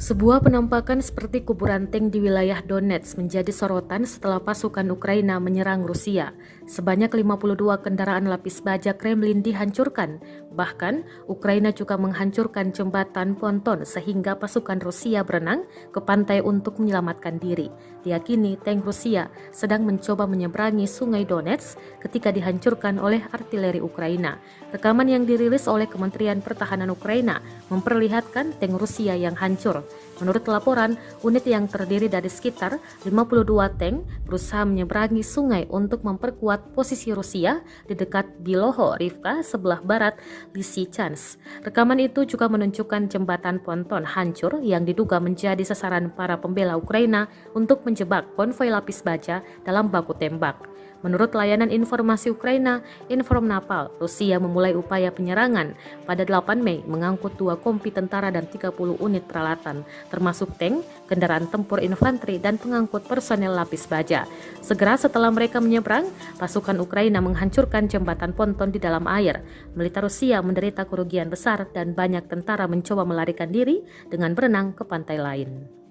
Sebuah penampakan seperti kuburan tank di wilayah Donetsk menjadi sorotan setelah pasukan Ukraina menyerang Rusia. Sebanyak 52 kendaraan lapis baja Kremlin dihancurkan. Bahkan, Ukraina juga menghancurkan jembatan ponton sehingga pasukan Rusia berenang ke pantai untuk menyelamatkan diri. Diyakini tank Rusia sedang mencoba menyeberangi sungai Donetsk ketika dihancurkan oleh artileri Ukraina. Rekaman yang dirilis oleh Kementerian Pertahanan Ukraina memperlihatkan tank Rusia yang hancur. Menurut laporan, unit yang terdiri dari sekitar 52 tank berusaha menyeberangi sungai untuk memperkuat posisi Rusia di dekat Biloho Rivka sebelah barat Lysychansk. Rekaman itu juga menunjukkan jembatan ponton hancur yang diduga menjadi sasaran para pembela Ukraina untuk menjebak konvoi lapis baja dalam baku tembak. Menurut layanan informasi Ukraina, Informnapal, Rusia memulai upaya penyerangan pada 8 Mei mengangkut 2 kompi tentara dan 30 unit peralatan, termasuk tank, kendaraan tempur infanteri, dan pengangkut personel lapis baja. Segera setelah mereka menyeberang, pasukan Ukraina menghancurkan jembatan ponton di dalam air. Militer Rusia menderita kerugian besar dan banyak tentara mencoba melarikan diri dengan berenang ke pantai lain.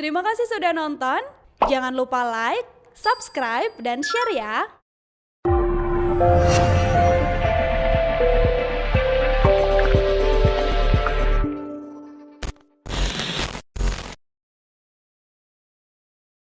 Terima kasih sudah nonton. Jangan lupa like, subscribe, dan share ya.